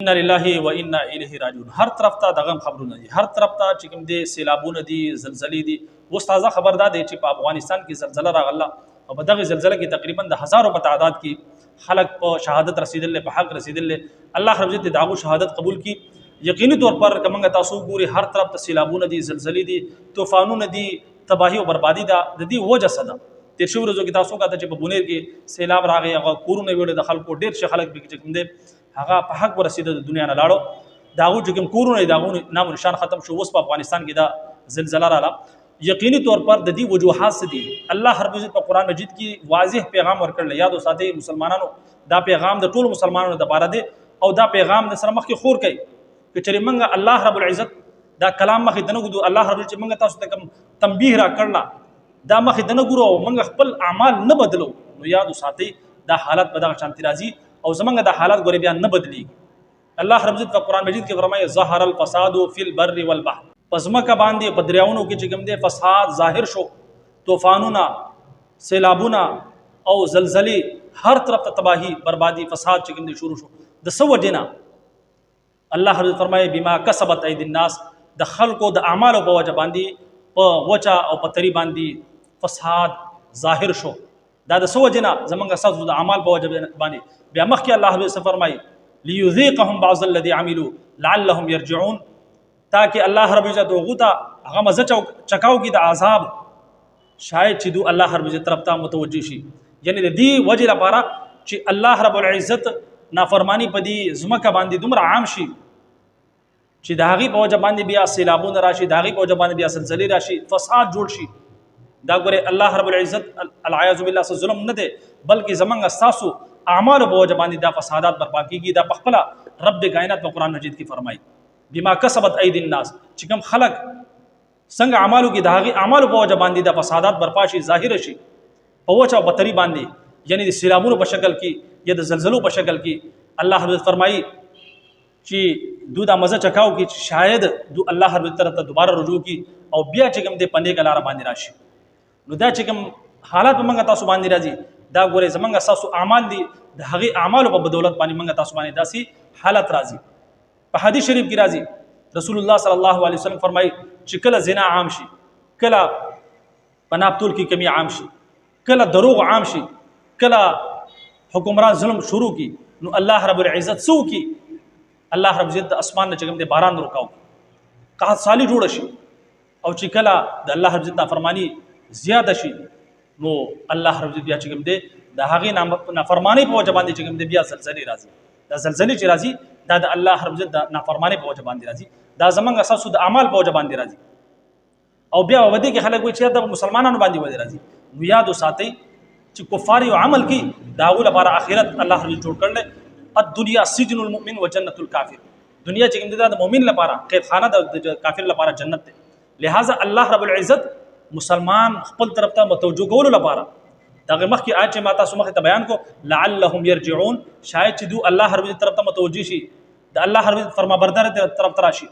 ان لله و انا الیه راجعون. هر طرف ته دغه خبرونه دي، هر طرف ته چې کوم دي سیلابونه دي، زلزلې دي. اوس تازه خبر ده چې په افغانستان کې زلزلہ راغله او په دغه زلزلہ کې تقریبا د هزارو په تعداد کې خلک په شهادت رسیدل، په حق رسیدل. الله رب عزت دغه شهادت قبول کړي. یقیني طور پر کومه تاسو ګوري هر طرف ته سیلابونه دي، زلزلې دي، طوفانونه دي، تباہی او بربادي ده. د دې وجه څه ده؟ تیر شو ورځو کې تاسو کاته چې په بونیر کې سیلاب راغی، هغه کورونه ویل د خلکو ډیر ش خلک به چې کوم دي هغه په حق ورسېده د دنیا نه لاړو. داغو چې کوم کورونه داغو نام نشان ختم شو. اوس په افغانستان کې دا زلزلہ رااله. یقیني طور پر د دې وجوهات څه دي؟ الله رب عزت په قران مجید کې واضح پیغام ورکړل. یاد وساتئ مسلمانانو، دا پیغام د ټولو مسلمانانو لپاره دی او دا پیغام د سره مخ کې خور کوي چې چېرې موږ الله رب العزت دا کلام مخې ته نه ګورو. الله رب العزت موږ تاسو ته کوم تنبیه را کړل دا مخې ته نه ګورو او موږ خپل اعمال نه بدلو، نو یاد وساتئ دا حالت په دغه شانتي راځي او زمونږ د حالات ګورې بیا نه بدلیږي. الله رب عزت په قرآن مجید کې فرمایي ظهر الفساد فی البر والبحر. پس مکه باندې په دریاونو کې چې کوم دی فساد ظاهر شو، طوفانونه، سیلابونه او زلزلې، هر طرف ته تباہی، بربادي، فساد چې کوم دی شروع شو. د څه وجې نه؟ الله رب عزت فرمایي بما کسبت ایدی الناس، د خلکو د اعمالو په وجه باندې په وچه او په تری باندې فساد ظاهر شو. دا د څه وجې نه؟ زمونږ ستاسو د اعمال په وجه باندې. بیا مخکې الله رب فرمایي لیذیقهم بعض الذی عملوا لعلهم یرجعون، تاکہ الله رب عزت هغو ته هغه مزه چکاو کی د عذاب، شاید چې دو الله رب عزت طرف ته متوجه شي. یعنی د دې وجې لپاره چې الله رب العزت نافرمانی په دې ځمکه باندې دومره عام شي چې د هغې په وجه باندې بیا سیلابونه راشي، د هغې په وجه باندې بیا زلزلې راشي، فساد جوړ شي. دا ګوره الله رب العزت العیاذ بالله څه ظلم نه دی، بلکې زمونږ ستاسو اعمالو په وجه باندې دا فسادات برپا کیږي. دا په خپله رب کائنات په قرآن مجید کې فرمایي بما کسبت ایدی الناس، چې کوم خلک څنګه اعمالو کې د هغې اعمالو په وجه باندې دا فسادات برپا شي، ظاهر شي په وچه او بطري باندې، یعنی د سیلابونو په شکل کې یا د زلزلو په شکل کې. الله رب فرمایي چې دو دا مزه چکاو کی چې شاید دو الله رب طرف ته دوباره رجوع کی او بیا چې کوم دې پنې کلاره باندې راشي. نو دا چې کوم حالات په موږ تاسو باندې راځي، دا ګورې زمونږ ستاسو اعمال دي، د هغې اعمالو په بدولت باندې موږ تاسو باندې داسې حالت راځي. په حدیث شریف کې راځي رسول الله صلی الله علیه وسلم فرمایي چې کله زنا عام شي، کله په ناپتول کې کمی عام شي، کله دروغ عام شي، کله حکمران ظلم شروع کی، نو الله رب العزت سو کی الله رب عزت اسمان نه چې کوم دی باران ورکاو، قحط سالی جوړ شي. او چې کله د الله رب عزت نافرمانی زیاده شي، نو الله رب عزت بیا چې کوم دی د هغې نافرمانی په وجه باندې چې کوم دی بیا زلزلې راځي. دا زلزلې چې راځي دا د الله رب عزت د نافرمانی په وجه باندې راځي، دا زمونږ اساسو د اعمال په وجه باندې راځي. او بیا ودې کې خلک وایي چې د مسلمانانو باندې ودې راځي. نو یاد وساتئ چې کفار یو عمل کوي د هغو لپاره آخرت الله رب جوړ کړل. الدنیا سجن المؤمن و جنت الکافر، دنیا چې کوم دی د مؤمن لپاره قید خانه د کافر لپاره جنت دی. لہذا الله رب العزت مسلمان خپل طرف ته متوجه کولو لپاره دغه مخکې آیت چې ما تاسو مخې ته بیان کو لعلهم یرجعون، شاید چې دو الله رب عزت طرف ته متوجه شي، د الله رب عزت فرمانبردار طرف ته راشي.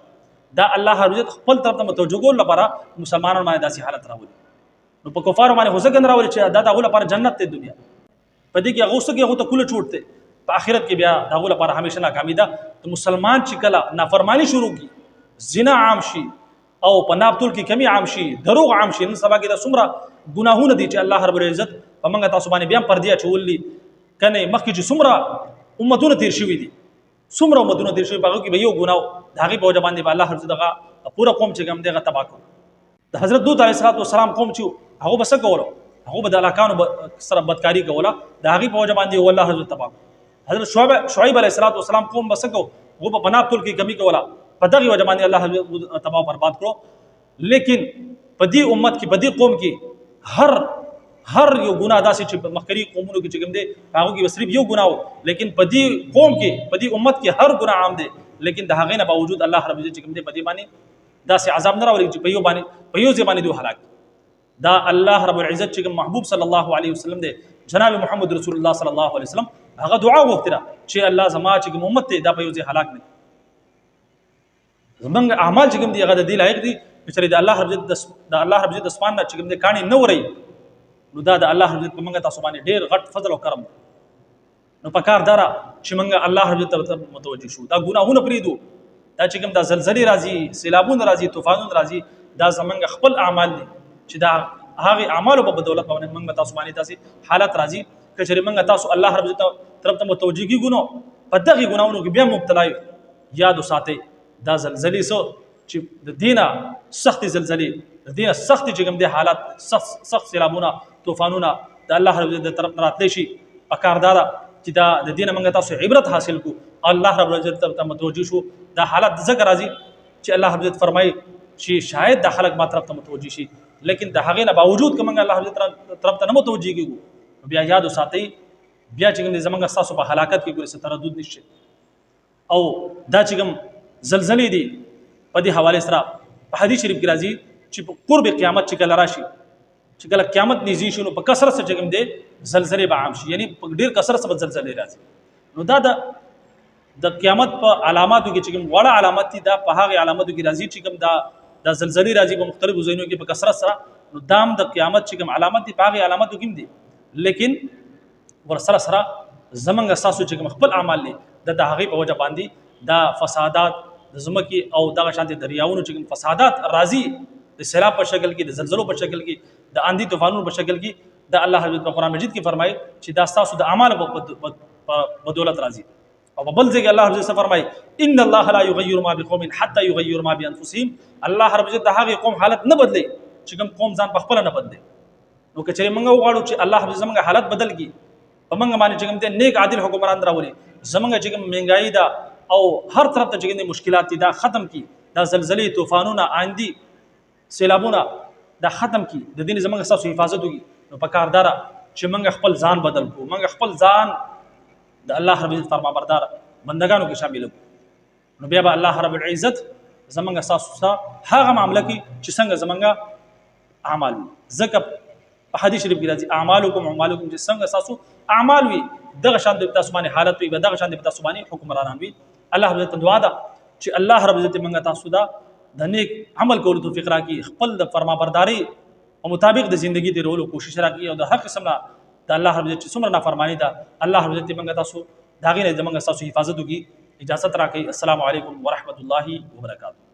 دا الله رب عزت خپل طرف ته متوجه کولو لپاره مسلمانانو باندې داسې حالت راولي. نو په کفارو باندې خو ځکه نه راولي چې دا د هغو لپاره جنت دی دنیا، په دې کې هغو څه کې هغو ته کوله چوټ دی، په آخرت کې بیا د هغو لپاره همیشه ناکامي ده. د مسلمان چې کله نافرمانی شروع کی، زنا عام شي او په ناپتول کې کمی عام شي، دروغ عام شي، نن سبا کې د څومره ګناهونه دي چې الله رب العزت په موږ تاسو باندې بیا پردې اچولي کنه. مخکې چې څومره امتونه تیر شوي دي، څومره امتونه تیر شوي، په هغو کې به یو ګناه د هغې په وجه باندې به الله رب عزت هغه پوره قوم چې کوم دی هغه تباه کړو. د حضرت لوط علیه السلام قوم چې هغو به څه کولو؟ هغو به د هلاکانو سره بدکاري کوله، د هغې په وجه باندې الله رب عزت تباه کړو. حضرت شعیب علیه السلام قوم به څه کوو؟ هغو به په ناپتول کې کمی کوله، په دغې وجه باندې الله تباه برباد کړو. لیکن په دې امت کې، په دې قوم کې هر یو ګناه داسې چې مخکري قومونو کې چې کوم دی هغو کې به صرف یو ګناه و، لیکن په دې قوم کې، په دې امت کې هر ګناه عام دی. لیکن د هغې نه باوجود الله رب عزت چې کوم دی په دې باندې داسې عذاب نه راولي چې په یو ځای باندې دوی هلاک. دا الله رب العزت چې کوم محبوب صلی الله علیه وسلم دی، جناب محمد رسول الله صلی الله علیه وسلم، هغه دعا وکړه چې الله زما چې کوم امت دی دا په یو ځای هلاک نه. زمونږ اعمال چې کوم دي هغه د دې لایق دي چې د الله رب عزت د اسمان نه چې کوم دی کاڼي نه وري، نو دا د الله رب عزت په موږ تاسو باندې ډېر غټ فضل او کرم. نو پکار دارا چې موږ الله رب عزت ته متوجه شو دا ګناهونه پریدو دا چې کوم دا زلزلې راځي سیلابونه راځي طوفانونه راځي دا زمونږ خپل اعمال دي چې دا هغه اعمالو په بدولت باندې موږ تاسو باندې تاسو حالت راځي کچې موږ تاسو الله رب عزت طرف ته متوجه کیږو نو په دغه ګناهونو کې بیا مبتلا یاد وساتئ دا زلزلې سو چې د دینه سخت زلزلې د دینه سخت چې کوم دي حالات سخت سیلابونه طوفانونه د الله رب عزت طرف راتلی شي پکاردار چې دا د دینه موږ تاسو عبرت حاصل کو الله رب عزت ته متوجه شو دا حالت ذکر راځي چې الله رب عزت فرمایي چې شاید د خلق ما طرف ته متوجه شي لیکن د هغې نه باوجود که موږ الله عزت طرف ته نه متوجه کېږو بیا یاد وساتئ بیا چې کوم دی زموږ ستاسو په هلاکت کې ګورې څه تردد نشته او دا چې کوم زلزلې دي په دې حوالې سره په حدیث شریف کې راځي چې په قرب قیامت چې کله راشي چې کله قیامت نږدې شي نو په کثرت سره چې کوم دی زلزلې به عام شي یعنی په ډېر کثرت سره به زلزلې راځي نو دا د قیامت په علاماتو کې چې کوم وړه علامت دي دا په هغې علاماتو کې راځي چې کوم دا زلزلې راځي په مختلفو ځایونو کې په کثرت سره نو دام د قیامت چې کوم علامت دي په هغې علاماتو کې دي لیکن ورسره سره زمونږ ستاسو چې کوم خپل اعمال دي د هغې په وجه باندې دا فسادات د ځمکې او دغه شانتې دریاونو چې کوم فسادات راځي د سیلاب په شکل کې د زلزلو په شکل کې د آندي طوفانونو په شکل کې د الله حضرت په قرآن مجید کې فرمایي چې دا ستاسو د اعمالو په بدولت راځي او په بل ځای کې الله حضرت فرمایي ان الله لا یغیر ما بقوم حتى یغیروا ما بانفسهم الله رب عزت د هغې قوم حالت نه بدلی چې کوم قوم ځان په خپله نه بدلی نو که چېرې موږ وغواړو چې الله حضرت زموږ حالت بدل کړي په موږ باندې چې کوم دی نیک عادل حکمران راولي زموږ چې کوم مهنګایي ده او هر طرف ته چې کوم مشکلات دي دا ختم کړي دا زلزلې طوفانونه آندي سیلابونه دا ختم کړي د دین زموږ ستاسو حفاظت وکړي نو پکار داره چې موږ خپل ځان بدل کړو موږ خپل ځان د الله رب العزت فرمانبردار بندگانو کې شامل کړو نو بیا به الله رب العزت زموږ ستاسو سره هغه معامله کوي چې څنګه زموږ اعمال ځکه په حدیث شریف کې راځي اعمالکم اعمالکم چې څنګه تاسو اعمال وي دغه شان د تاسو باندې حالت وي دغه شان د تاسو باندې حکمرانان وي الله رب عزت دعا ده چې الله رب عزت موږ تاسو دا د نیک عمل کولو توفیق راکړي خپل د فرمانبرداري او مطابق د ژوندۍ تیرولو کوشش راکړي او د هر قسم نه د الله رب عزت چې څومره نافرمانی ده الله رب عزت موږ تاسو دا غي نه زموږ تاسو حفاظت وکړي اجازه راکړي السلام علیکم ورحمت الله وبرکاته